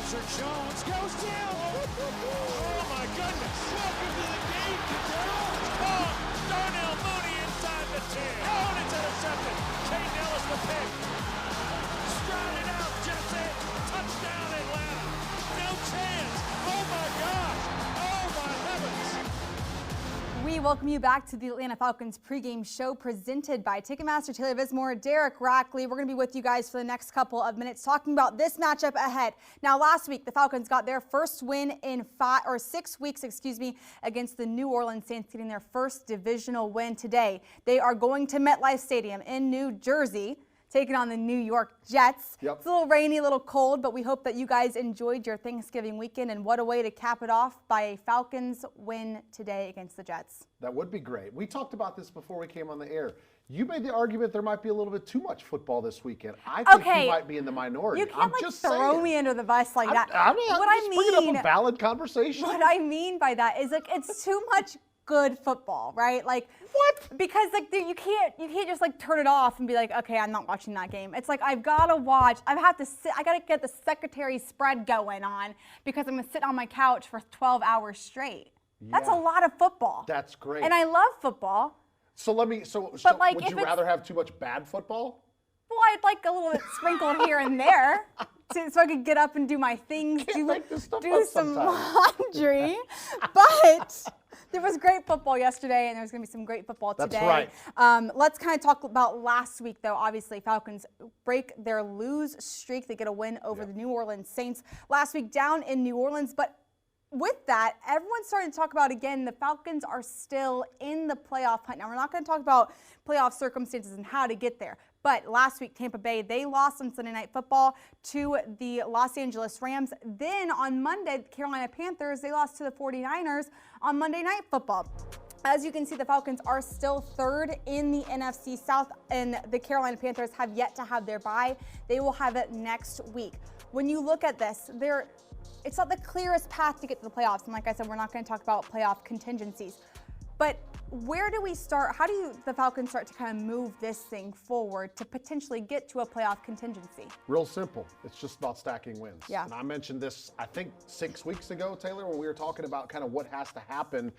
pressure. Jones goes down. Oh my goodness. Welcome to the game, Cadell. Oh, Darnell Mooney inside the 10. Oh, and it's intercepted. Kane Ellis the pick. Striding out, Jesse. Touchdown, Atlanta. No chance. Oh my gosh. Oh my heavens. We welcome you back to the Atlanta Falcons pregame show presented by Ticketmaster. Taylor Vismor, Derek Rackley. We're going to be with you guys for the next couple of minutes talking about this matchup ahead. Now, last week, the Falcons got their first win in 6 weeks, against the New Orleans Saints, getting their first divisional win today. They are going to MetLife Stadium in New Jersey, taking on the New York Jets. Yep. It's a little rainy, a little cold, but we hope that you guys enjoyed your Thanksgiving weekend, and what a way to cap it off by a Falcons win today against the Jets. That would be great. We talked about this before we came on the air. You made the argument there might be a little bit too much football this weekend. I think you might be in the minority. You can't just throw saying. me under the bus like that. I'm just bringing up a valid conversation. What I mean by that is it's too much good football, right? Like what? Because you can't just turn it off and be like, okay, I'm not watching that game. It's like I've got to watch. I got to get the secretary spread going on because I'm gonna sit on my couch for 12 hours straight. Yeah. That's a lot of football. That's great. And I love football. So would you rather have too much bad football? Well, I'd like a little bit sprinkled here and there so I could get up and do my things, do some laundry. But there was great football yesterday, and there's going to be some great football today. That's right. Let's kind of talk about last week, though. Obviously, Falcons break their lose streak. They get a win over the New Orleans Saints last week down in New Orleans. But with that, everyone's starting to talk about, again, the Falcons are still in the playoff hunt. Now, we're not going to talk about playoff circumstances and how to get there. But last week, Tampa Bay, they lost on Sunday Night Football to the Los Angeles Rams. Then on Monday, the Carolina Panthers, they lost to the 49ers on Monday Night Football. As you can see, the Falcons are still third in the NFC South, and the Carolina Panthers have yet to have their bye. They will have it next week. When you look at this, it's not the clearest path to get to the playoffs. And like I said, we're not going to talk about playoff contingencies. But where do we start? How do the Falcons start to kind of move this thing forward to potentially get to a playoff contingency? Real simple. It's just about stacking wins. Yeah. And I mentioned this, I think, 6 weeks ago, Taylor, when we were talking about kind of what has to happen.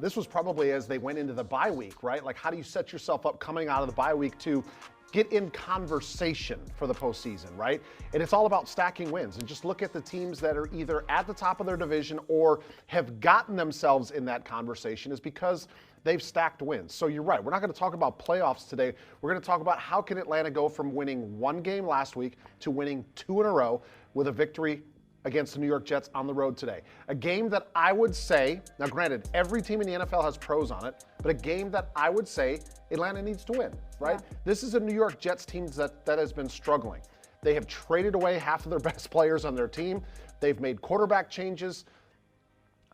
This was probably as they went into the bye week, right? Like, how do you set yourself up coming out of the bye week to get in conversation for the postseason, right? And it's all about stacking wins. And just look at the teams that are either at the top of their division or have gotten themselves in that conversation is because they've stacked wins. So you're right. We're not going to talk about playoffs today. We're going to talk about how can Atlanta go from winning one game last week to winning 2 in a row with a victory against the New York Jets on the road today. A game that I would say, now granted, every team in the NFL has pros on it, but a game that I would say Atlanta needs to win, right? Yeah. This is a New York Jets team that has been struggling. They have traded away half of their best players on their team. They've made quarterback changes.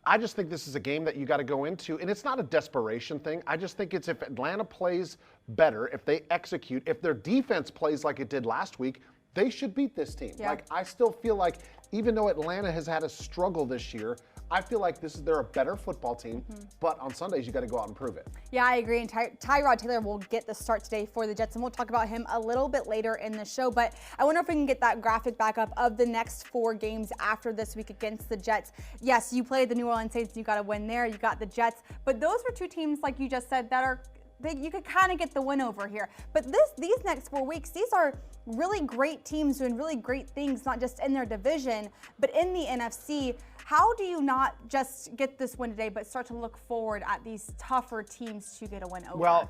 I just think this is a game that you got to go into, and it's not a desperation thing. I just think it's if Atlanta plays better, if they execute, if their defense plays like it did last week, they should beat this team. Yeah. Like, I still feel like even though Atlanta has had a struggle this year, I feel like they're a better football team, but on Sundays you got to go out and prove it. Yeah, I agree. And Tyrod Taylor will get the start today for the Jets, and we'll talk about him a little bit later in the show. But I wonder if we can get that graphic back up of the next 4 games after this week against the Jets. Yes, you played the New Orleans Saints, you got to win there. You got the Jets, but those were 2 teams, like you just said, that you could kind of get the win over here. But these next 4 weeks, these are really great teams doing really great things, not just in their division, but in the NFC. How do you not just get this win today, but start to look forward at these tougher teams to get a win over? Well,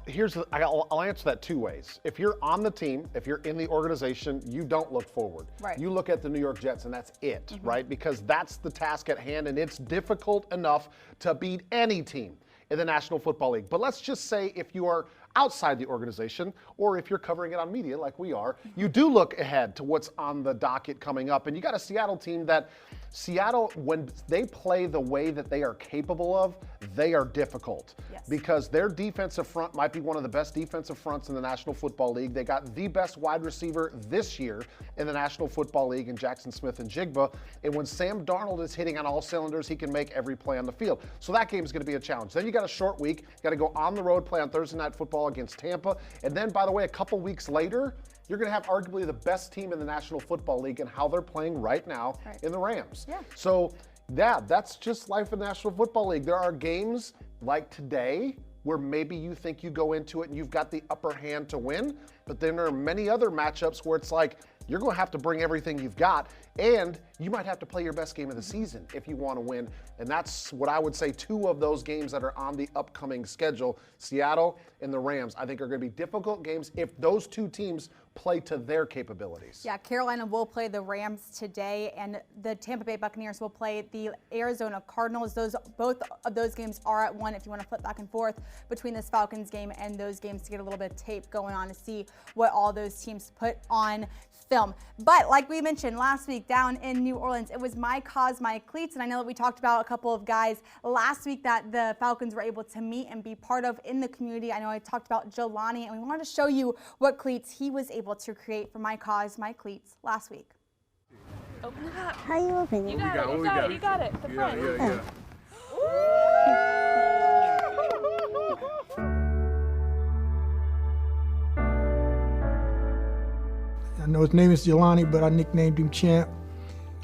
I'll answer that 2 ways. If you're on the team, if you're in the organization, you don't look forward. Right. You look at the New York Jets, and that's it, right? Because that's the task at hand, and it's difficult enough to beat any team in the National Football League. But let's just say if you are outside the organization, or if you're covering it on media like we are, you do look ahead to what's on the docket coming up. And you got a Seattle team that when they play the way that they are capable of, they are difficult. Yes. Because their defensive front might be one of the best defensive fronts in the National Football League. They got the best wide receiver this year in the National Football League in Jackson Smith-Njigba. And when Sam Darnold is hitting on all cylinders, he can make every play on the field. So that game is going to be a challenge. Then you got a short week. You got to go on the road, play on Thursday Night Football against Tampa. And then, by the way, a couple weeks later, you're going to have arguably the best team in the National Football League and how they're playing right now in the Rams. Yeah. So, yeah, that's just life in the National Football League. There are games like today where maybe you think you go into it and you've got the upper hand to win, but then there are many other matchups where it's like you're going to have to bring everything you've got, and you might have to play your best game of the season if you want to win. And that's what I would say 2 of those games that are on the upcoming schedule, Seattle and the Rams, I think are going to be difficult games if those 2 teams play to their capabilities. Yeah, Carolina will play the Rams today, and the Tampa Bay Buccaneers will play the Arizona Cardinals. Both of those games are at 1 if you want to flip back and forth between this Falcons game and those games to get a little bit of tape going on to see what all those teams put on film. But like we mentioned last week down in New Orleans, it was My Cause, My Cleats, and I know that we talked about a couple of guys last week that the Falcons were able to meet and be part of in the community. I know I talked about Jelani, and we wanted to show you what cleats he was able to create for My Cause, My Cleats last week. Open it up. How you open it? You got it. The front. Yeah. I know his name is Jelani, but I nicknamed him Champ.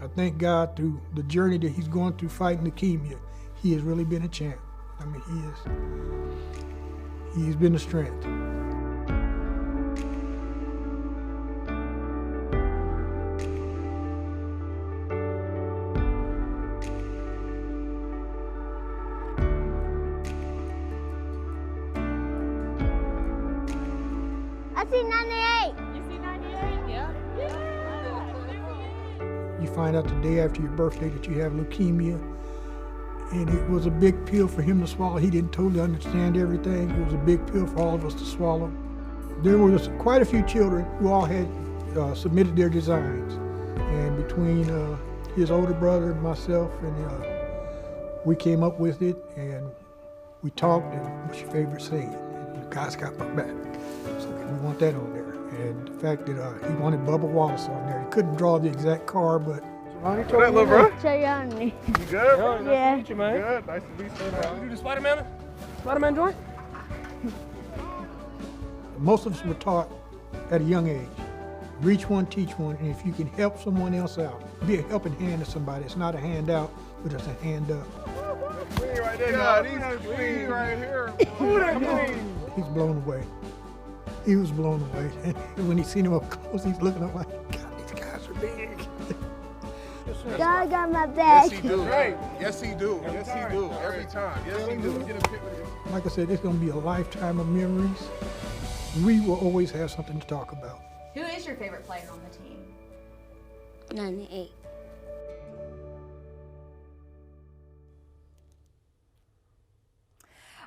I thank God through the journey that he's going through fighting leukemia, he has really been a champ. I mean, he's been a strength. I see 98. You see 98? Yeah. You find out the day after your birthday that you have leukemia, and it was a big pill for him to swallow. He didn't totally understand everything. It was a big pill for all of us to swallow. There was quite a few children who all had submitted their designs, and between his older brother and myself, and we came up with it, and we talked, and what's your favorite scene? And the guys got my back. So we want that on there. And the fact that he wanted Bubba Wallace on there. He couldn't draw the exact car, but What up, little bro? Jelani. You good? Yo, nice Yeah. to meet you, man. Good. Nice to meet you, man. You do the Spider-Man joint? most of us were taught at a young age. Reach one, teach one, and if you can help someone else out, be a helping hand to somebody. It's not a handout, but it's a hand up. Queen right there. Yeah, these queen right here. Who that queen? He's blown away. He was blown away. And when he seen him up close, he's looking up like, God, these guys are big. God got my back. Yes, he do. Right. Yes, he do. Yes, he do. Every time. Yes, he do. Get a pic with him. Like I said, it's going to be a lifetime of memories. We will always have something to talk about. Who is your favorite player on the team? 98.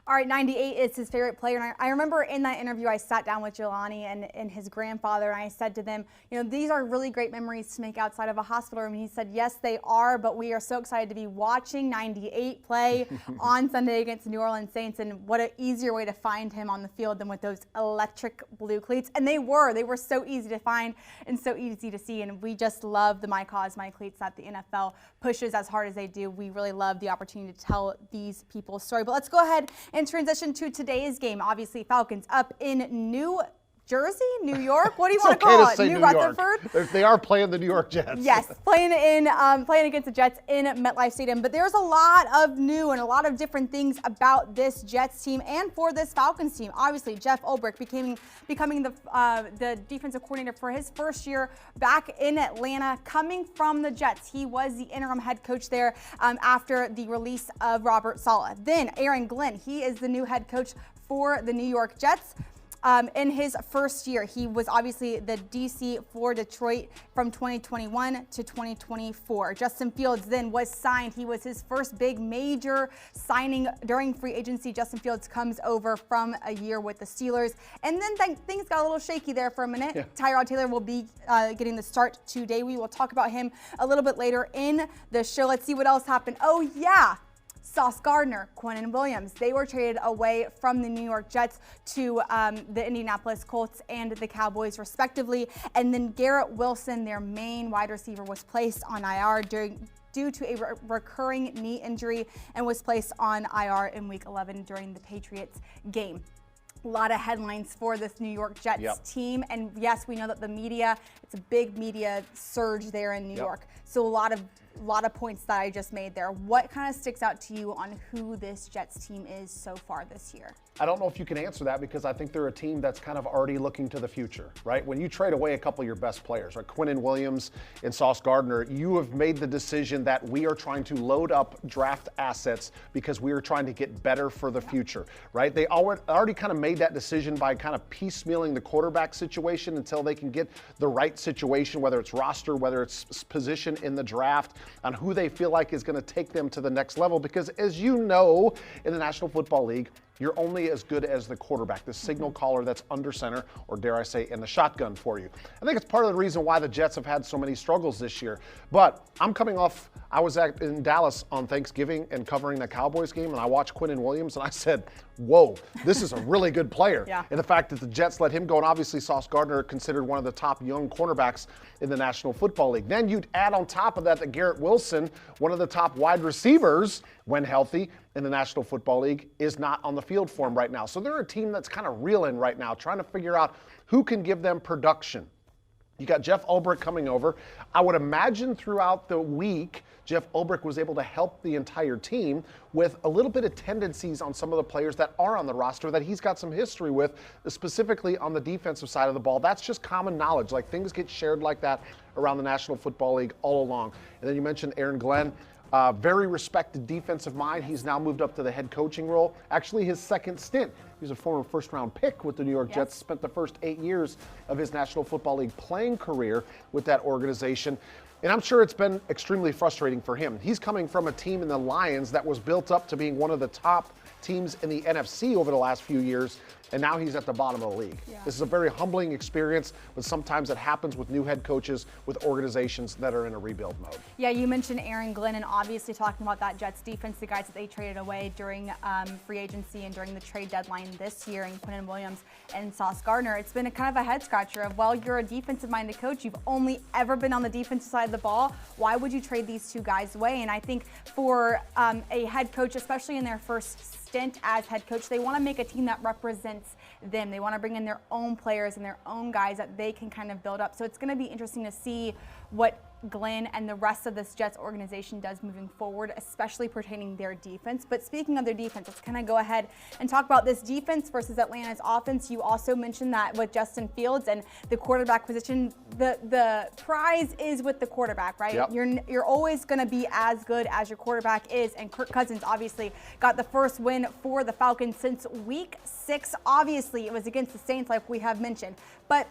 All right, 98 is his favorite player. And I remember in that interview, I sat down with Jelani and his grandfather, and I said to them, you know, these are really great memories to make outside of a hospital room. And he said, yes, they are, but we are so excited to be watching 98 play on Sunday against the New Orleans Saints. And what an easier way to find him on the field than with those electric blue cleats. And they were so easy to find and so easy to see. And we just love the My Cause, My Cleats that the NFL pushes as hard as they do. We really love the opportunity to tell these people's story. But let's go ahead and transition to today's game. Obviously, Falcons up in New Jersey, New York. What do you want to call it? New Rutherford? They are playing the New York Jets. Yes, playing against the Jets in MetLife Stadium. But there's a lot of new and a lot of different things about this Jets team and for this Falcons team. Obviously, Jeff Ulbrich becoming the defensive coordinator for his first year back in Atlanta, coming from the Jets. He was the interim head coach there after the release of Robert Saleh. Then Aaron Glenn, he is the new head coach for the New York Jets. In his first year, he was obviously the DC for Detroit from 2021 to 2024. Justin Fields then was signed. He was his first big major signing during free agency. Justin Fields comes over from a year with the Steelers. And then things got a little shaky there for a minute. Yeah. Tyrod Taylor will be getting the start today. We will talk about him a little bit later in the show. Let's see what else happened. Oh, yeah. Sauce Gardner, Quinnen Williams, they were traded away from the New York Jets to the Indianapolis Colts and the Cowboys, respectively. And then Garrett Wilson, their main wide receiver, was placed on IR due to a recurring knee injury and was placed on IR in Week 11 during the Patriots game. A lot of headlines for this New York Jets Yep. team. And yes, we know that the media, it's a big media surge there in New Yep. York. So a lot of points that I just made there. What kind of sticks out to you on who this Jets team is so far this year? I don't know if you can answer that because I think they're a team that's kind of already looking to the future, right? When you trade away a couple of your best players, right? Quinnen Williams and Sauce Gardner, you have made the decision that we are trying to load up draft assets because we are trying to get better for the future, right? They already kind of made that decision by kind of piecemealing the quarterback situation until they can get the right situation, whether it's roster, whether it's position in the draft, on who they feel like is going to take them to the next level. Because as you know, in the National Football League, you're only as good as the quarterback, the signal caller that's under center, or dare I say, in the shotgun for you. I think it's part of the reason why the Jets have had so many struggles this year. But I'm coming off, I was in Dallas on Thanksgiving and covering the Cowboys game, and I watched Quinnen Williams, and I said, whoa, this is a really good player. Yeah. And the fact that the Jets let him go, and obviously Sauce Gardner considered one of the top young cornerbacks in the National Football League. Then you'd add on top of that Garrett Wilson, one of the top wide receivers, when healthy, in the National Football League, is not on the field for him right now. So they're a team that's kind of reeling right now, trying to figure out who can give them production. You got Jeff Ulbrich coming over. I would imagine throughout the week, Jeff Ulbrich was able to help the entire team with a little bit of tendencies on some of the players that are on the roster that he's got some history with, specifically on the defensive side of the ball. That's just common knowledge. Like, things get shared like that around the National Football League all along. And then you mentioned Aaron Glenn. Very respected defensive mind. He's now moved up to the head coaching role. Actually, his second stint. He was a former first-round pick with the New York Jets. Spent the first 8 years of his National Football League playing career with that organization. And I'm sure it's been extremely frustrating for him. He's coming from a team in the Lions that was built up to being one of the top teams in the NFC over the last few years, and now he's at the bottom of the league. Yeah. This is a very humbling experience, but sometimes it happens with new head coaches, with organizations that are in a rebuild mode. Yeah, you mentioned Aaron Glenn, and obviously talking about that Jets defense, the guys that they traded away during free agency and during the trade deadline this year, and Quinnen Williams and Sauce Gardner. It's been a kind of a head scratcher of, well, you're a defensive-minded coach. You've only ever been on the defensive side of the ball. Why would you trade these two guys away? And I think for a head coach, especially in their first stint as head coach, they want to make a team that represents them. They want to bring in their own players and their own guys that they can kind of build up. So it's going to be interesting to see what Glenn and the rest of this Jets organization does moving forward, especially pertaining their defense. But speaking of their defense, let's kind of go ahead and talk about this defense versus Atlanta's offense. You also mentioned that with Justin Fields and the quarterback position, the prize is with the quarterback, right? Yep. You're always going to be as good as your quarterback is, and Kirk Cousins obviously got the first win for the Falcons since week 6. Obviously, it was against the Saints, like we have mentioned, but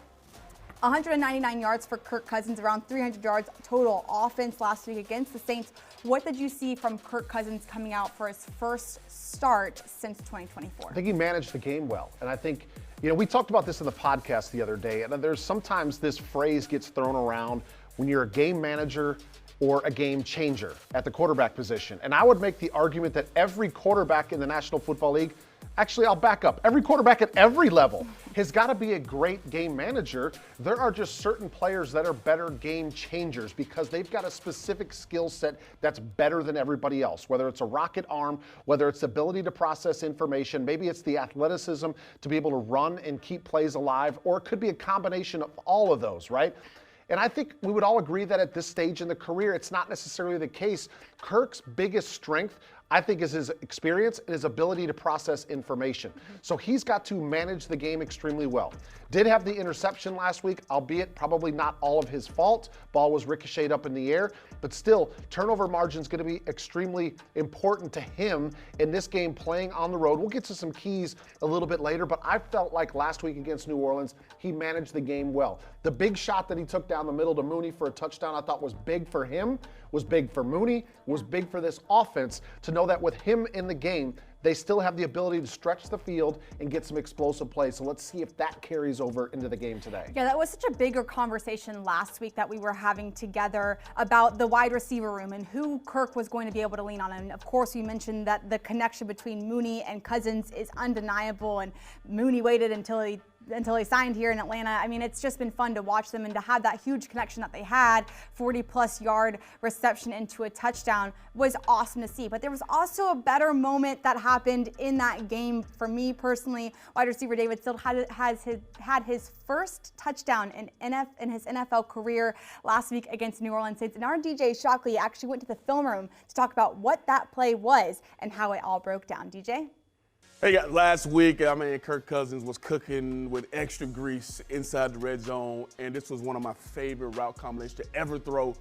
199 yards for Kirk Cousins, around 300 yards total offense last week against the Saints. What did you see from Kirk Cousins coming out for his first start since 2024? I think he managed the game well. And I think, we talked about this in the podcast the other day, and there's sometimes this phrase gets thrown around when you're a game manager or a game changer at the quarterback position. And I would make the argument that every quarterback in the National Football League, actually, I'll back up. Every quarterback at every level has got to be a great game manager. There are just certain players that are better game changers because they've got a specific skill set that's better than everybody else, whether it's a rocket arm, whether it's the ability to process information, maybe it's the athleticism to be able to run and keep plays alive, or it could be a combination of all of those, right? And I think we would all agree that at this stage in the career, it's not necessarily the case. Kirk's biggest strength, I think, is his experience and his ability to process information. So he's got to manage the game extremely well. Did have the interception last week, albeit probably not all of his fault. Ball was ricocheted up in the air, but still, turnover margin is going to be extremely important to him in this game playing on the road. We'll get to some keys a little bit later, but I felt like last week against New Orleans, he managed the game well. The big shot that he took down the middle to Mooney for a touchdown, I thought was big for him, was big for Mooney, was big for this offense to know that with him in the game, they still have the ability to stretch the field and get some explosive plays. So let's see if that carries over into the game today. Yeah, that was such a bigger conversation last week that we were having together about the wide receiver room and who Kirk was going to be able to lean on. And of course, we mentioned that the connection between Mooney and Cousins is undeniable, and Mooney waited until he until he signed here in Atlanta. I mean, it's just been fun to watch them and to have that huge connection that they had. 40-plus yard reception into a touchdown was awesome to see. But there was also a better moment that happened in that game for me personally. Wide receiver David Sills had his first touchdown in his NFL career last week against New Orleans Saints. And our DJ Shockley actually went to the film room to talk about what that play was and how it all broke down. DJ? Hey guys, last week, Kirk Cousins was cooking with extra grease inside the red zone, and this was one of my favorite route combinations to ever throw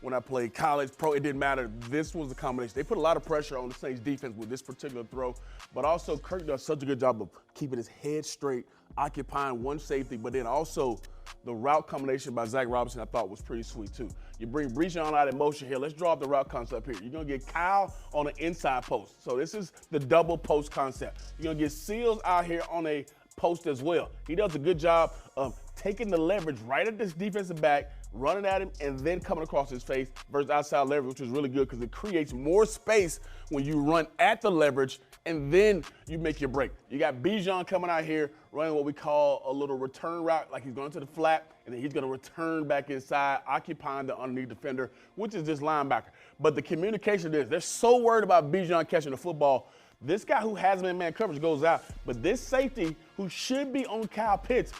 when I played college, pro. It didn't matter. This was the combination. They put a lot of pressure on the Saints defense with this particular throw, but also Kirk does such a good job of keeping his head straight, occupying one safety, but then also the route combination by Zach Robinson I thought was pretty sweet too. You bring Bijan out in motion here. Let's draw up the route concept here. You're going to get Kyle on the inside post. So this is the double post concept. You're going to get Sills out here on a post as well. He does a good job of taking the leverage right at this defensive back, running at him, and then coming across his face versus outside leverage, which is really good because it creates more space when you run at the leverage and then you make your break. You got Bijan coming out here running what we call a little return route, like he's going to the flat, and then he's going to return back inside, occupying the underneath defender, which is this linebacker. But the communication is, they're so worried about Bijan catching the football. This guy who has him in man coverage goes out, but this safety who should be on Kyle Pitts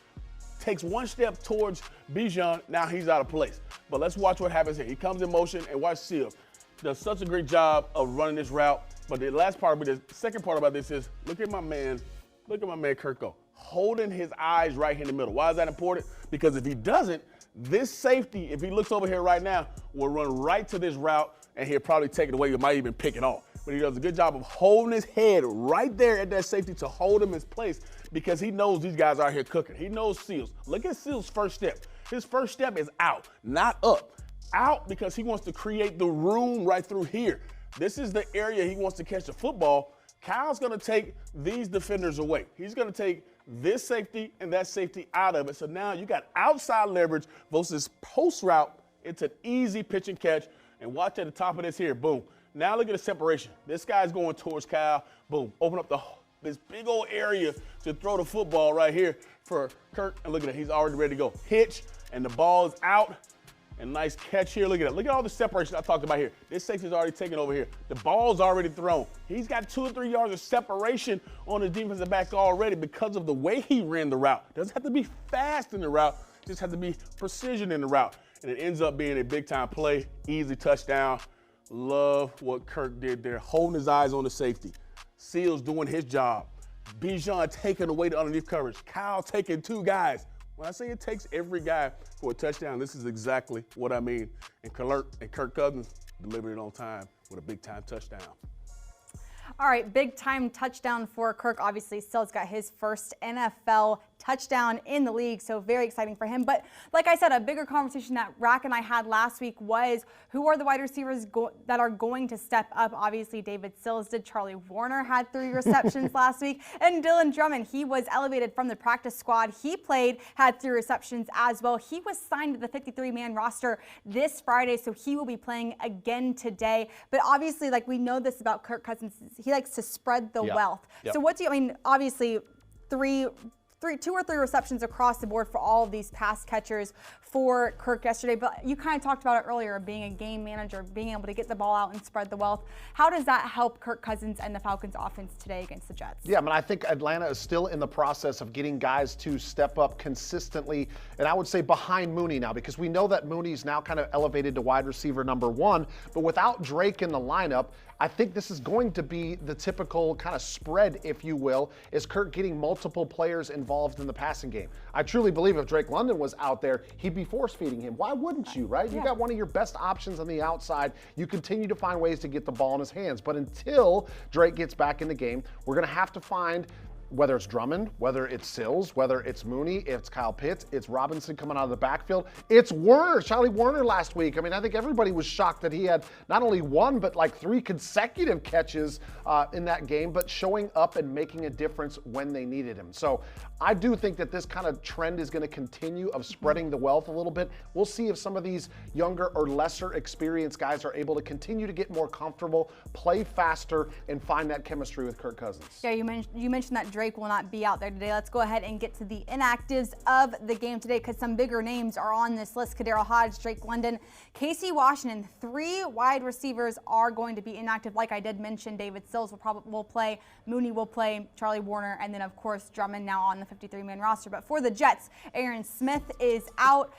takes one step towards Bijan. Now he's out of place. But let's watch what happens here. He comes in motion, and watch Sills. Does such a great job of running this route. But the last part of it, the second part about this is, look at my man Kirko, holding his eyes right here in the middle. Why is that important? Because if he doesn't, this safety, if he looks over here right now, will run right to this route, and he'll probably take it away. He might even pick it off. But he does a good job of holding his head right there at that safety to hold him in place because he knows these guys are here cooking. He knows Sills. Look at Sills' first step. His first step is out, not up. Out because he wants to create the room right through here. This is the area he wants to catch the football. Kyle's going to take these defenders away. He's going to take this safety and that safety out of it. So now you got outside leverage versus post route. It's an easy pitch and catch. And watch at the top of this here, boom. Now look at the separation. This guy's going towards Kyle. Boom. Open up this big old area to throw the football right here for Kirk. And look at it. He's already ready to go. Hitch, and the ball is out. And nice catch here. Look at that. Look at all the separation I talked about here. This safety's already taken over here. The ball's already thrown. He's got 2 or 3 yards of separation on his defensive back already because of the way he ran the route. Doesn't have to be fast in the route. Just has to be precision in the route. And it ends up being a big-time play. Easy touchdown. Love what Kirk did there. Holding his eyes on the safety. Sills doing his job. Bijan taking away the underneath coverage. Kyle taking 2 guys. When I say it takes every guy for a touchdown, this is exactly what I mean. And Kirk Cousins delivered it on time with a big-time touchdown. All right, big-time touchdown for Kirk. Obviously, Sills got his first NFL touchdown in the league, so very exciting for him. But like I said, a bigger conversation that Rack and I had last week was who are the wide receivers that are going to step up. Obviously, David Sills did. Charlie Warner had 3 receptions last week. And Dylan Drummond, he was elevated from the practice squad. He played, had 3 receptions as well. He was signed to the 53-man roster this Friday, so he will be playing again today. But obviously, like we know this about Kirk Cousins, he likes to spread the wealth. Yep. So what do you, I mean, obviously 2 or 3 receptions across the board for all of these pass catchers for Kirk yesterday. But you kind of talked about it earlier, being a game manager, being able to get the ball out and spread the wealth. How does that help Kirk Cousins and the Falcons offense today against the Jets? Yeah, I mean, I think Atlanta is still in the process of getting guys to step up consistently, and I would say behind Mooney now, because we know that Mooney's now kind of elevated to wide receiver number 1, but without Drake in the lineup, I think this is going to be the typical kind of spread, if you will, is Kirk getting multiple players involved in the passing game. I truly believe if Drake London was out there, he'd be force-feeding him. Why wouldn't you, right? You got one of your best options on the outside. You continue to find ways to get the ball in his hands. But until Drake gets back in the game, we're going to have to find, whether it's Drummond, whether it's Sills, whether it's Mooney, it's Kyle Pitts, it's Robinson coming out of the backfield, it's Warner, Charlie Warner last week. I mean, I think everybody was shocked that he had not only 1, but like 3 consecutive catches in that game, but showing up and making a difference when they needed him. So I do think that this kind of trend is going to continue of spreading the wealth a little bit. We'll see if some of these younger or lesser experienced guys are able to continue to get more comfortable, play faster, and find that chemistry with Kirk Cousins. Yeah, you mentioned that Drake will not be out there today. Let's go ahead and get to the inactives of the game today because some bigger names are on this list. Kadarius Hodge, Drake London, Casey Washington. 3 wide receivers are going to be inactive. Like I did mention, David Sills will play, Mooney will play, Charlie Warner, and then of course Drummond now on the 53-man roster. But for the Jets, Aaron Smith is out.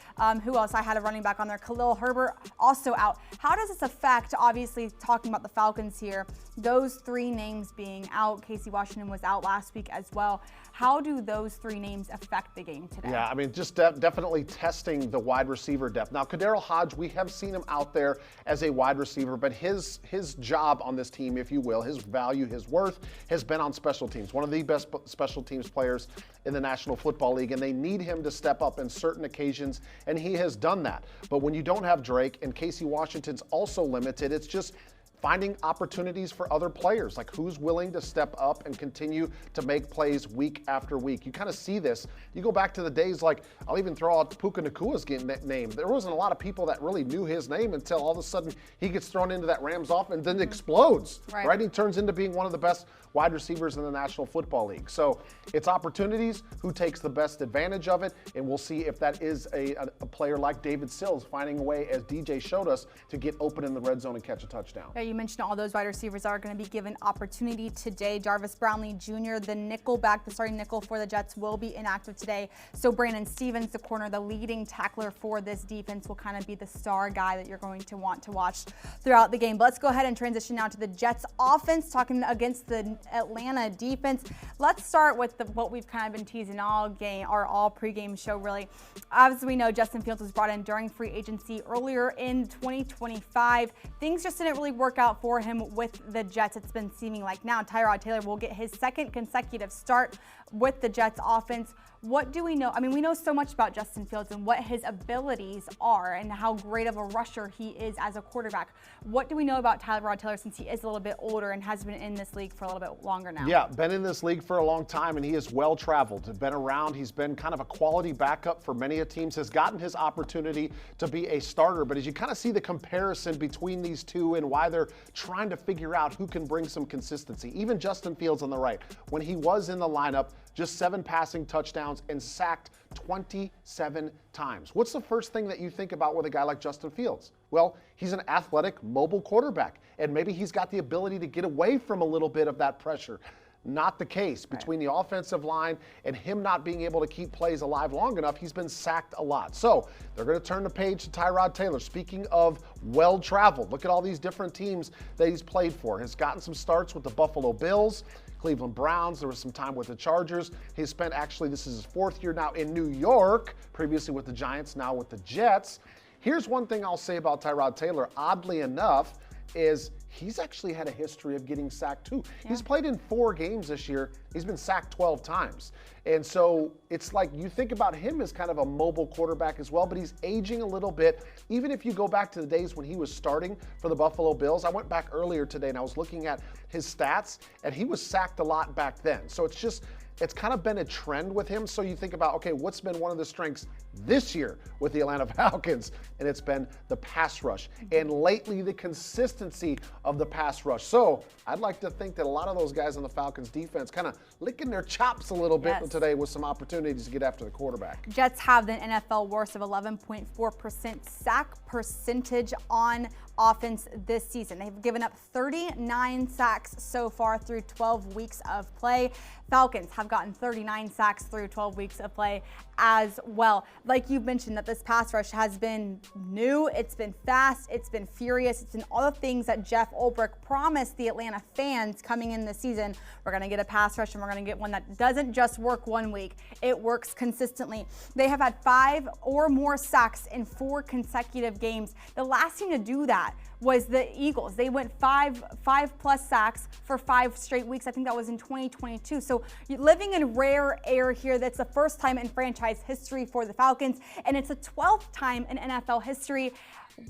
Who else? I had a running back on there. Khalil Herbert also out. How does this affect, obviously talking about the Falcons here, those 3 names being out? Casey Washington was out last week as well. How do those 3 names affect the game today? Yeah, I mean, just definitely testing the wide receiver depth. Now, Kadarius Hodge, we have seen him out there as a wide receiver, but his job on this team, if you will, his value, his worth, has been on special teams. One of the best special teams players in the National Football League, and they need him to step up in certain occasions, and he has done that. But when you don't have Drake and Casey Washington's also limited, it's just finding opportunities for other players, like who's willing to step up and continue to make plays week after week. You kind of see this. You go back to the days, like I'll even throw out Puka Nakua's name. There wasn't a lot of people that really knew his name until all of a sudden he gets thrown into that Rams offense and then explodes, right? He turns into being one of the best wide receivers in the National Football League. So it's opportunities, who takes the best advantage of it, and we'll see if that is a player like David Sills finding a way, as DJ showed us, to get open in the red zone and catch a touchdown. Yeah, you mentioned all those wide receivers are going to be given opportunity today. Jarvis Brownlee Jr., the nickelback, the starting nickel for the Jets, will be inactive today. So Brandon Stevens, the corner, the leading tackler for this defense, will kind of be the star guy that you're going to want to watch throughout the game. But let's go ahead and transition now to the Jets offense, talking against the Atlanta defense. Let's start with what we've kind of been teasing all game, or all pregame show really. As we know, Justin Fields was brought in during free agency earlier in 2025. Things just didn't really work out for him with the Jets. It's been seeming like now Tyrod Taylor will get his 2nd consecutive start with the Jets offense. What do we know? I mean, we know so much about Justin Fields and what his abilities are and how great of a rusher he is as a quarterback. What do we know about Tyrod Taylor since he is a little bit older and has been in this league for a little bit longer now? Yeah, been in this league for a long time, and he is well-traveled. Been around. He's been kind of a quality backup for many teams, has gotten his opportunity to be a starter. But as you kind of see the comparison between these two and why they're trying to figure out who can bring some consistency. Even Justin Fields on the right, when he was in the lineup, just 7 passing touchdowns and sacked 27 times. What's the first thing that you think about with a guy like Justin Fields? Well, he's an athletic, mobile quarterback, and maybe he's got the ability to get away from a little bit of that pressure. Not the case. Between the offensive line and him not being able to keep plays alive long enough, he's been sacked a lot. So they're going to turn the page to Tyrod Taylor. Speaking of well-traveled, look at all these different teams that he's played for. He's gotten some starts with the Buffalo Bills, Cleveland Browns. There was some time with the Chargers. He's spent, actually, this is his 4th year now in New York, previously with the Giants, now with the Jets. Here's one thing I'll say about Tyrod Taylor, oddly enough, is he's actually had a history of getting sacked too. Yeah. He's played in 4 games this year. He's been sacked 12 times. And so it's like you think about him as kind of a mobile quarterback as well, but he's aging a little bit. Even if you go back to the days when he was starting for the Buffalo Bills, I went back earlier today and I was looking at his stats, and he was sacked a lot back then. So it's kind of been a trend with him. So you think about, okay, what's been one of the strengths this year with the Atlanta Falcons? And it's been the pass rush. And lately, the consistency of the pass rush. So I'd like to think that a lot of those guys on the Falcons defense kind of licking their chops a little bit today with some opportunities to get after the quarterback. Jets have the NFL worst of 11.4% sack percentage on offense this season. They've given up 39 sacks so far through 12 weeks of play. Falcons have gotten 39 sacks through 12 weeks of play as well. Like you mentioned, that this pass rush has been new, it's been fast, it's been furious, it's been all the things that Jeff Ulbrich promised the Atlanta fans coming in this season. We're going to get a pass rush, and we're going to get one that doesn't just work one week, it works consistently. They have had 5 or more sacks in 4 consecutive games. The last team to do that was the Eagles. They went 5+ sacks for 5 straight weeks. I think that was in 2022. So you're living in rare air here. That's the first time in franchise history for the Falcons, and it's the 12th time in NFL history.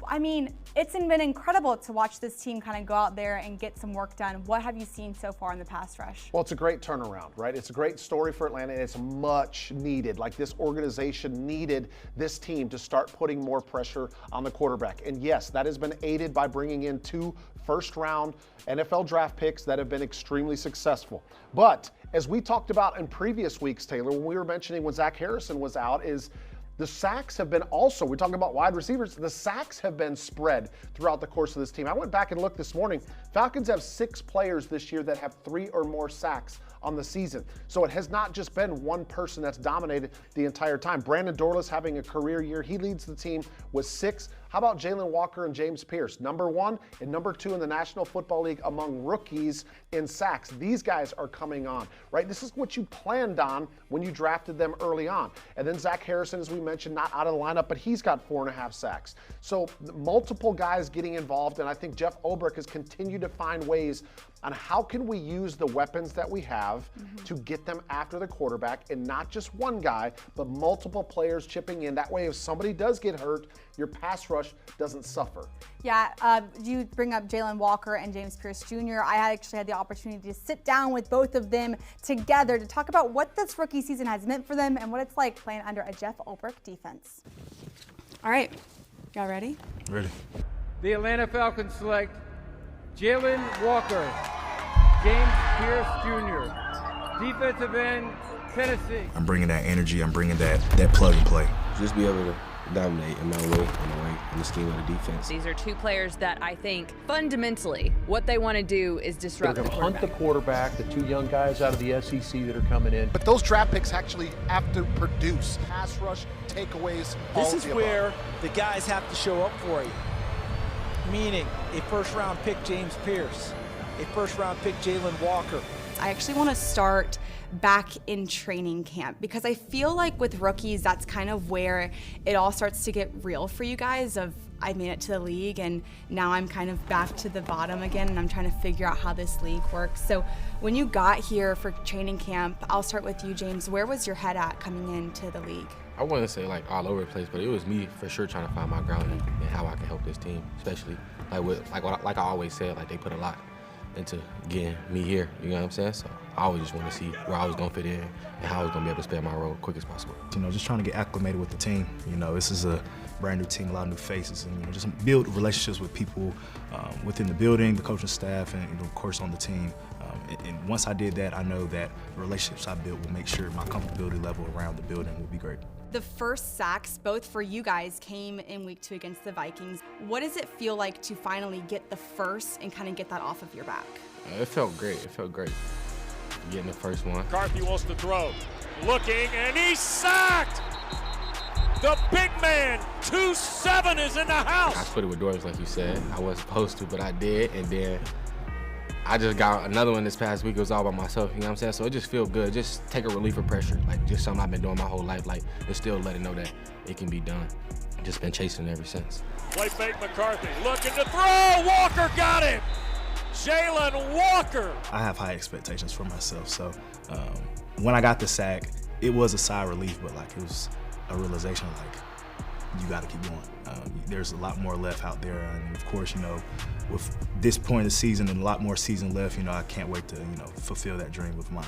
I mean, it's been incredible to watch this team kind of go out there and get some work done. What have you seen so far in the pass rush? Well, it's a great turnaround, right? It's a great story for Atlanta, and it's much needed. Like, this organization needed this team to start putting more pressure on the quarterback. And yes, that has been aided by bringing in 2 first-round NFL draft picks that have been extremely successful. But as we talked about in previous weeks, Taylor, when we were mentioning when Zach Harrison was out, is the sacks have been also, we're talking about wide receivers, the sacks have been spread throughout the course of this team. I went back and looked this morning. Falcons have 6 players this year that have 3 or more sacks on the season. So it has not just been one person that's dominated the entire time. Brandon Dorlus having a career year. He leads the team with 6. How about Jalen Walker and James Pierce? Number 1 and number 2 in the National Football League among rookies in sacks. These guys are coming on, right? This is what you planned on when you drafted them early on. And then Zach Harrison, as we mentioned, not out of the lineup, but he's got 4.5 sacks. So multiple guys getting involved, and I think Jeff Ulbrich has continued to find ways on how can we use the weapons that we have to get them after the quarterback, and not just one guy, but multiple players chipping in. That way, if somebody does get hurt, your pass rush doesn't suffer. Yeah, you bring up Jalen Walker and James Pierce Jr. I actually had the opportunity to sit down with both of them together to talk about what this rookie season has meant for them and what it's like playing under a Jeff Ulbrich defense. All right, y'all ready? Ready. The Atlanta Falcons select Jalen Walker, James Pierce Jr., defensive end, Tennessee. I'm bringing that energy. I'm bringing that plug and play. Just be able to dominate in my way, in the scheme of the defense. These are 2 players that I think fundamentally what they want to do is disrupt the quarterback. Hunt the quarterback, the 2 young guys out of the SEC that are coming in. But those draft picks actually have to produce pass rush, takeaways. This is where the guys have to show up for you. Meaning a first-round pick James Pierce, a first-round pick Jalen Walker. I actually want to start back in training camp because I feel like with rookies, that's kind of where it all starts to get real for you guys of I made it to the league and now I'm kind of back to the bottom again and I'm trying to figure out how this league works. So when you got here for training camp, I'll start with you, James. Where was your head at coming into the league? I wouldn't say like all over the place, but it was me for sure trying to find my ground and how I can help this team, especially like I always said, like they put a lot into getting me here, you know what I'm saying? So I always just want to see where I was going to fit in and how I was going to be able to spend my role as quick as possible. You know, just trying to get acclimated with the team. You know, this is a brand new team, a lot of new faces, and you know, just build relationships with people within the building, the coaching staff, and you know, of course on the team. And once I did that, I know that the relationships I built will make sure my comfortability level around the building will be great. The first sacks, both for you guys, came in week 2 against the Vikings. What does it feel like to finally get the first and kind of get that off of your back? It felt great. It felt great getting the first one. McCarthy wants to throw. Looking, and he's sacked! The big man, 2-7, is in the house! I split it with Doris like you said. I wasn't supposed to, but I did, and then I just got another one this past week. It was all by myself, you know what I'm saying? So it just feels good. Just take a relief of pressure, like just something I've been doing my whole life, like and still letting know that it can be done. Just been chasing it ever since. Play fake McCarthy, looking to throw, Walker got him! Jalen Walker! I have high expectations for myself, so when I got the sack, it was a sigh of relief, but like it was a realization like you got to keep going. There's a lot more left out there, and of course, you know, with this point of the season and a lot more season left, you know, I can't wait to, you know, fulfill that dream of mine.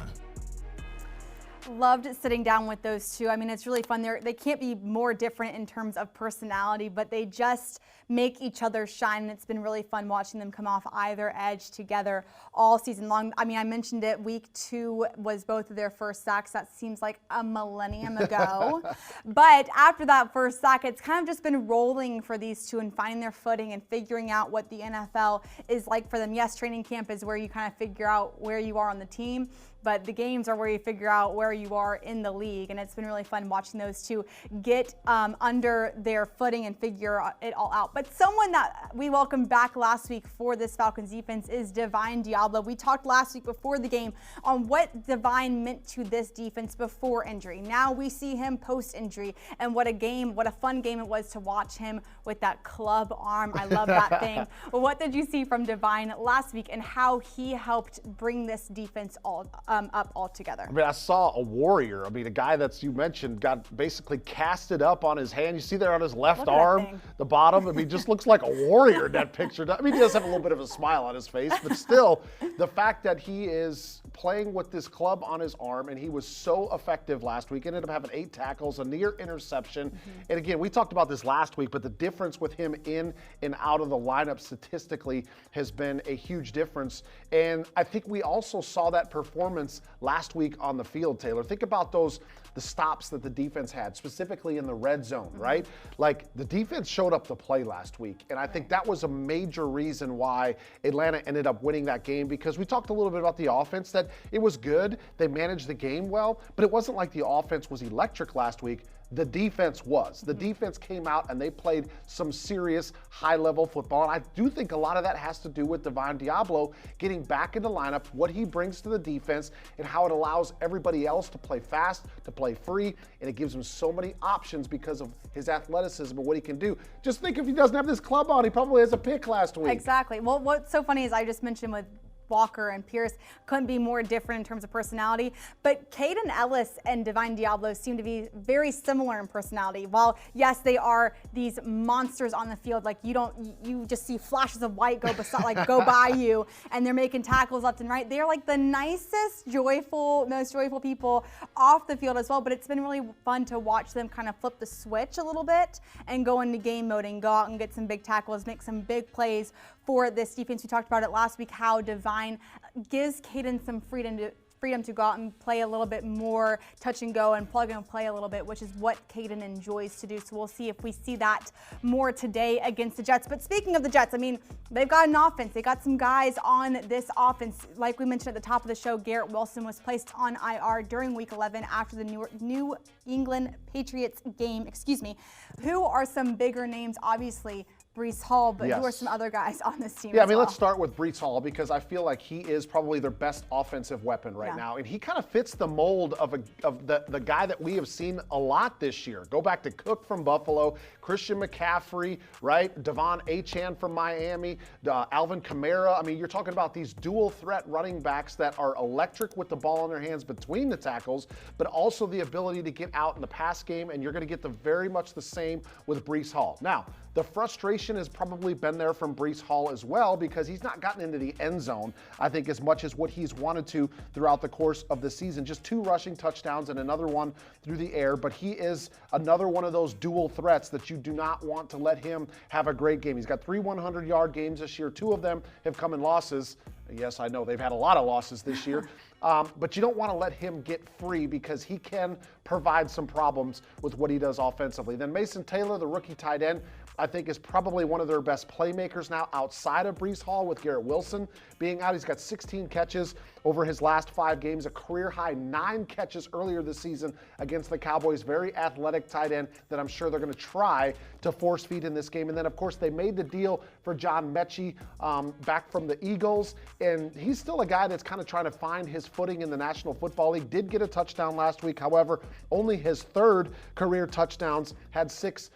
Loved sitting down with those 2. I mean, it's really fun. They can't be more different in terms of personality, but they just make each other shine. And it's been really fun watching them come off either edge together all season long. I mean, I mentioned it. Week 2 was both of their first sacks. That seems like a millennium ago. But after that first sack, it's kind of just been rolling for these 2 and finding their footing and figuring out what the NFL is like for them. Yes, training camp is where you kind of figure out where you are on the team, but the games are where you figure out where you are in the league, and it's been really fun watching those 2 get under their footing and figure it all out. But someone that we welcomed back last week for this Falcons defense is Divine Diablo. We talked last week before the game on what Divine meant to this defense before injury. Now we see him post-injury, and what a fun game it was to watch him with that club arm. I love that thing. What did you see from Divine last week and how he helped bring this defense up all together? I mean, I saw a warrior. I mean, a guy that's, you mentioned, got basically casted up on his hand. You see there on his left arm, the bottom. I mean, just looks like a warrior in that picture. I mean, he does have a little bit of a smile on his face, but still, the fact that he is playing with this club on his arm, and he was so effective last week. Ended up having 8 tackles, a near interception. And again, we talked about this last week, but the difference with him in and out of the lineup statistically has been a huge difference. And I think we also saw that performance performance last week on the field, Taylor. Think about the stops that the defense had, specifically in the red zone, right? Like, the defense showed up to play last week, and I think that was a major reason why Atlanta ended up winning that game, because we talked a little bit about the offense, that it was good. They managed the game well, but it wasn't like the offense was electric last week. The defense was. The defense came out and they played some serious high-level football. And I do think a lot of that has to do with Divine Diablo getting back into lineups, what he brings to the defense, and how it allows everybody else to play fast, to play free, and it gives him so many options because of his athleticism and what he can do. Just think, if he doesn't have this club on, he probably has a pick last week. Exactly. Well, what's so funny is I just mentioned with Walker and Pierce couldn't be more different in terms of personality, but Caden Ellis and Divine Diablo seem to be very similar in personality. While yes, they are these monsters on the field, like you just see flashes of white go by you, and they're making tackles left and right. They're like the nicest, most joyful people off the field as well. But it's been really fun to watch them kind of flip the switch a little bit and go into game mode and go out and get some big tackles, make some big plays for this defense. We talked about it last week, how Divine gives Caden some freedom to go out and play a little bit more touch and go and plug and play a little bit, which is what Caden enjoys to do. So we'll see if we see that more today against the Jets. But speaking of the Jets, I mean, they've got an offense. They got some guys on this offense. Like we mentioned at the top of the show, Garrett Wilson was placed on IR during Week 11 after the New England Patriots game. Who are some bigger names? Obviously, Breece Hall, but who are some other guys on this team? Yeah, I mean, let's start with Breece Hall, because I feel like he is probably their best offensive weapon right now, and he kind of fits the mold of the guy that we have seen a lot this year. Go back to Cook from Buffalo, Christian McCaffrey, right? Devon Achane from Miami, Alvin Kamara. I mean, you're talking about these dual threat running backs that are electric with the ball in their hands between the tackles, but also the ability to get out in the pass game, and you're going to get very much the same with Breece Hall. Now, the frustration has probably been there from Breece Hall as well, because he's not gotten into the end zone, I think, as much as what he's wanted to throughout the course of the season. Just 2 rushing touchdowns and another one through the air, but he is another one of those dual threats that you do not want to let him have a great game. He's got 3 100-yard games this year. 2 of them have come in losses. Yes, I know they've had a lot of losses this year, but you don't want to let him get free, because he can provide some problems with what he does offensively. Then Mason Taylor, the rookie tight end, I think is probably one of their best playmakers now outside of Breece Hall, with Garrett Wilson being out. He's got 16 catches over his last 5 games, a career-high 9 catches earlier this season against the Cowboys. Very athletic tight end that I'm sure they're going to try to force feed in this game. And then, of course, they made the deal for John Mechie back from the Eagles, and he's still a guy that's kind of trying to find his footing in the National Football League. Did get a touchdown last week, however, only his 3rd career touchdowns, had 6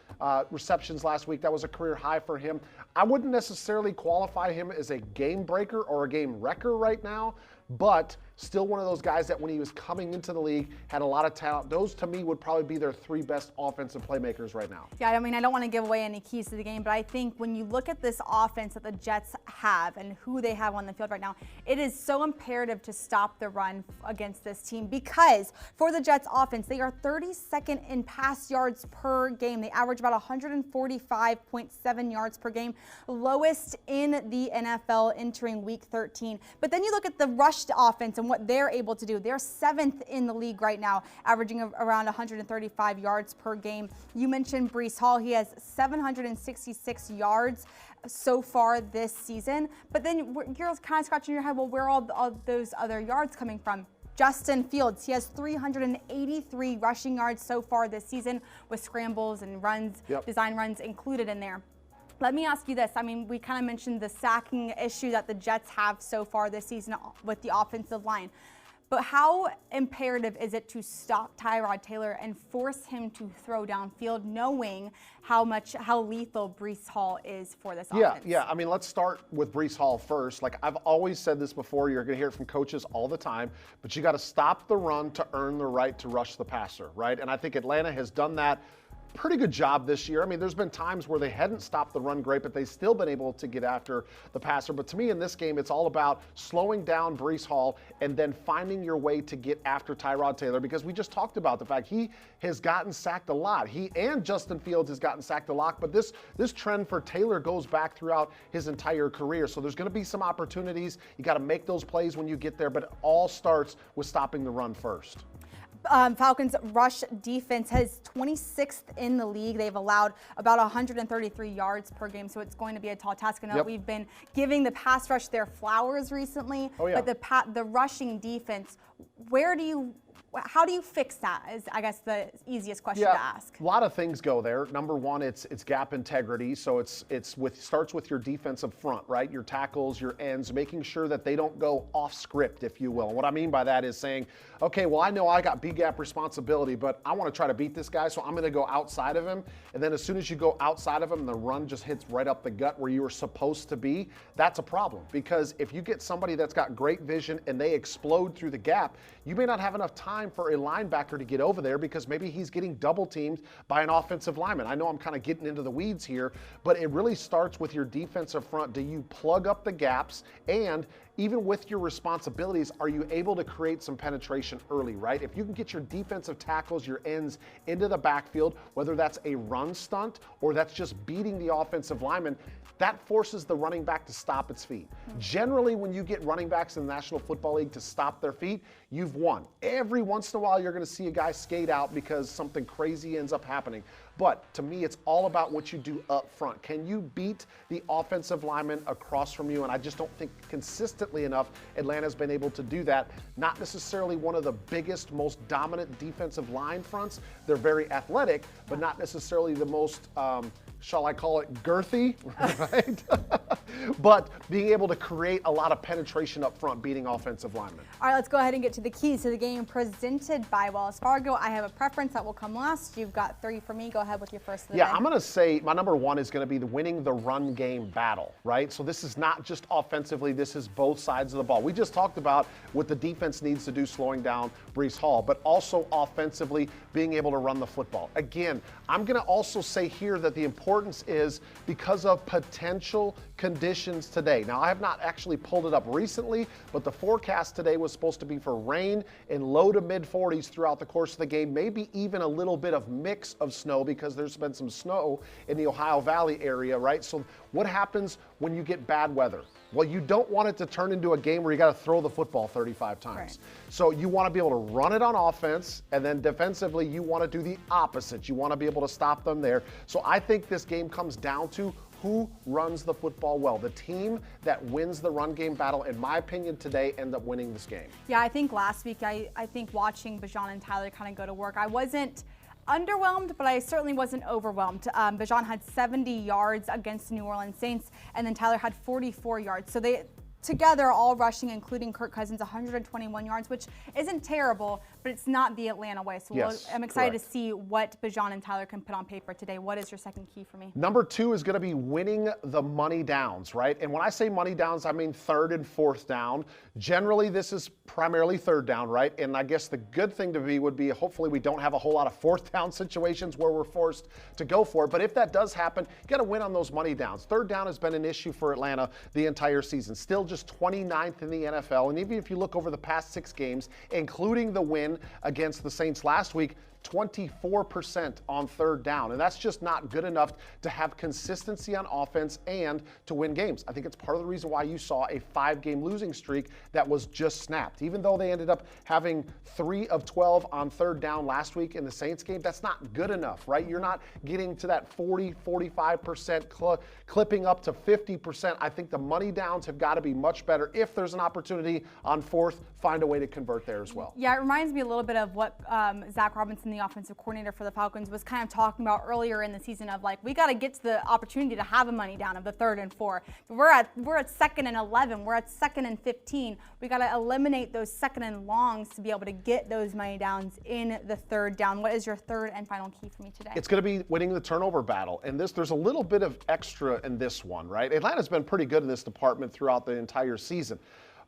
receptions last week. That was a career high for him. I wouldn't necessarily qualify him as a game breaker or a game wrecker right now, but still one of those guys that when he was coming into the league had a lot of talent. Those, to me, would probably be their 3 best offensive playmakers right now. Yeah, I mean, I don't want to give away any keys to the game, but I think when you look at this offense that the Jets have and who they have on the field right now, it is so imperative to stop the run against this team, because for the Jets offense, they are 32nd in pass yards per game. They average about 145.7 yards per game, lowest in the NFL entering Week 13. But then you look at the rushed offense and what they're able to do. They're 7th in the league right now, averaging around 135 yards per game. You mentioned Breece Hall. He has 766 yards so far this season. But then you're kind of scratching your head, well, where are all those other yards coming from? Justin Fields, he has 383 rushing yards so far this season, with scrambles and runs, design runs included in there. Let me ask you this. I mean, we kind of mentioned the sacking issue that the Jets have so far this season with the offensive line. But how imperative is it to stop Tyrod Taylor and force him to throw downfield, knowing how lethal Breece Hall is for this offense? Yeah. I mean, let's start with Breece Hall first. Like, I've always said this before, you're going to hear it from coaches all the time, but you got to stop the run to earn the right to rush the passer, right? And I think Atlanta has done that pretty good job this year. I mean, there's been times where they hadn't stopped the run great, but they've still been able to get after the passer. But to me in this game, it's all about slowing down Breece Hall and then finding your way to get after Tyrod Taylor, because we just talked about the fact he has gotten sacked a lot. He and Justin Fields has gotten sacked a lot, but this trend for Taylor goes back throughout his entire career. So there's going to be some opportunities. You got to make those plays when you get there, but it all starts with stopping the run first. Falcons rush defense has 26th in the league. They've allowed about 133 yards per game, so it's going to be a tall task. I know we've been giving the pass rush their flowers recently, but the rushing defense, how do you fix that is, I guess, the easiest question to ask. A lot of things go there. Number one, it's gap integrity. So it starts with your defensive front, right? Your tackles, your ends, making sure that they don't go off script, if you will. And what I mean by that is saying, okay, well, I know I got B gap responsibility, but I want to try to beat this guy, so I'm going to go outside of him. And then as soon as you go outside of him, the run just hits right up the gut where you were supposed to be. That's a problem, because if you get somebody that's got great vision and they explode through the gap, you may not have enough time for a linebacker to get over there, because maybe he's getting double teamed by an offensive lineman. I know I'm kind of getting into the weeds here, but it really starts with your defensive front. Do you plug up the gaps? And even with your responsibilities, are you able to create some penetration early, right? If you can get your defensive tackles, your ends into the backfield, whether that's a run stunt or that's just beating the offensive lineman, that forces the running back to stop its feet. Generally, when you get running backs in the National Football League to stop their feet, you've won. Every once in a while, you're going to see a guy skate out because something crazy ends up happening. But to me, it's all about what you do up front. Can you beat the offensive lineman across from you? And I just don't think consistently enough Atlanta's been able to do that. Not necessarily one of the biggest, most dominant defensive line fronts. They're very athletic, but not necessarily the most shall I call it girthy, right? But being able to create a lot of penetration up front, beating offensive linemen. All right, let's go ahead and get to the keys to the game presented by Wells Fargo. I have a preference that will come last. You've got 3 for me. Go ahead with your first of the day. I'm going to say my number 1 is going to be winning the run game battle, right? So this is not just offensively, this is both sides of the ball. We just talked about what the defense needs to do, slowing down Breece Hall, but also offensively being able to run the football. Again, I'm going to also say here that the importance is because of potential conditions today. Now, I have not actually pulled it up recently, but the forecast today was supposed to be for rain in low to mid 40s throughout the course of the game, maybe even a little bit of mix of snow because there's been some snow in the Ohio Valley area, right? So what happens when you get bad weather? Well, you don't want it to turn into a game where you got to throw the football 35 times. Right. So you want to be able to run it on offense, and then defensively you want to do the opposite. You want to be able to stop them there. So I think this game comes down to who runs the football well. The team that wins the run game battle, in my opinion, today end up winning this game. Yeah, I think last week, I think watching Bijan and Tyler kind of go to work, I wasn't underwhelmed, but I certainly wasn't overwhelmed. Bijan had 70 yards against the New Orleans Saints, and then Tyler had 44 yards. So they together, all rushing, including Kirk Cousins, 121 yards, which isn't terrible, but it's not the Atlanta way. So I'm excited to see what Bijan and Tyler can put on paper today. What is your second key for me? Number 2 is going to be winning the money downs, right? And when I say money downs, I mean 3rd and 4th down. Generally, this is primarily 3rd down, right? And I guess the good thing would be hopefully we don't have a whole lot of 4th down situations where we're forced to go for it. But if that does happen, you got to win on those money downs. 3rd down has been an issue for Atlanta the entire season. Still just 29th in the NFL. And even if you look over the past 6 games, including the win against the Saints last week, 24% on 3rd down. And that's just not good enough to have consistency on offense and to win games. I think it's part of the reason why you saw a 5-game losing streak that was just snapped. Even though they ended up having 3 of 12 on 3rd down last week in the Saints game, that's not good enough, right? You're not getting to that 40, 45%, clipping up to 50%. I think the money downs have got to be much better. If there's an opportunity on 4th, find a way to convert there as well. Yeah, it reminds me a little bit of what Zach Robinson, the offensive coordinator for the Falcons, was kind of talking about earlier in the season of like, we got to get to the opportunity to have a money down of the 3rd and 4. We're at 2nd and 11. We're at 2nd and 15. We got to eliminate those 2nd and longs to be able to get those money downs in the 3rd down. What is your 3rd and final key for me today? It's going to be winning the turnover battle. And there's a little bit of extra in this one, right? Atlanta's been pretty good in this department throughout the entire season.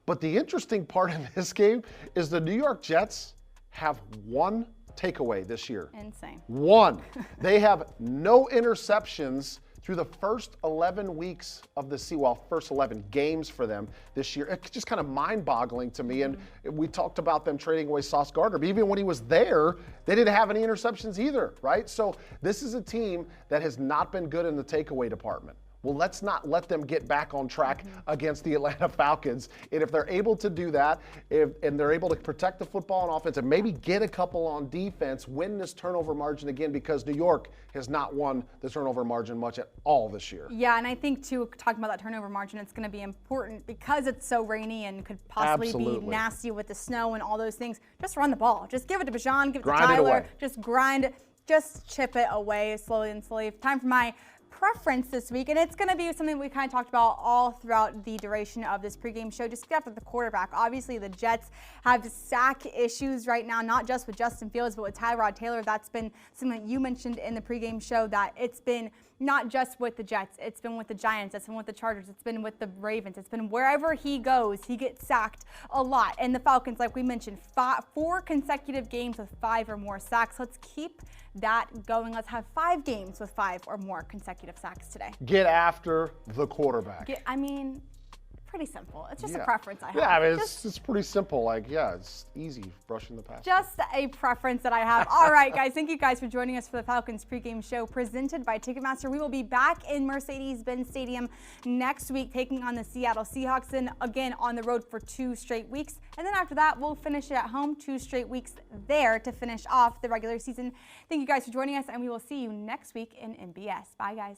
But the interesting part in this game is the New York Jets have 1 takeaway this year. Insane. 1. They have no interceptions through the first 11 weeks of the season, well, first 11 games for them this year. It's just kind of mind-boggling to me. And we talked about them trading away Sauce Gardner, but even when he was there, they didn't have any interceptions either, right? So this is a team that has not been good in the takeaway department. Well, let's not let them get back on track against the Atlanta Falcons. And if they're able to do that, and they're able to protect the football on offense and maybe get a couple on defense, win this turnover margin again, because New York has not won the turnover margin much at all this year. Yeah, and I think, too, talking about that turnover margin, it's going to be important because it's so rainy and could possibly be nasty with the snow and all those things. Just run the ball. Just give it to Bijan, give it to Tyler. Just grind, just chip it away slowly and slowly. Time for my preference this week, and it's going to be something we kind of talked about all throughout the duration of this pregame show. Just after the quarterback, obviously the Jets have sack issues right now, not just with Justin Fields, but with Tyrod Taylor. That's been something that you mentioned in the pregame show, that it's been not just with the Jets, it's been with the Giants, it's been with the Chargers, it's been with the Ravens, it's been wherever he goes, he gets sacked a lot. And the Falcons, like we mentioned, 4 consecutive games with 5 or more sacks. Let's keep that going. Let's have 5 games with 5 or more consecutive sacks today. Get after the quarterback. Pretty simple. It's just a preference I have. Yeah, I mean, it's pretty simple. Like, yeah, it's easy brushing the past. Just a preference that I have. All right, guys. Thank you guys for joining us for the Falcons pregame show presented by Ticketmaster. We will be back in Mercedes-Benz Stadium next week, taking on the Seattle Seahawks, and again on the road for 2 straight weeks. And then after that, we'll finish it at home, 2 straight weeks there to finish off the regular season. Thank you guys for joining us, and we will see you next week in MBS. Bye, guys.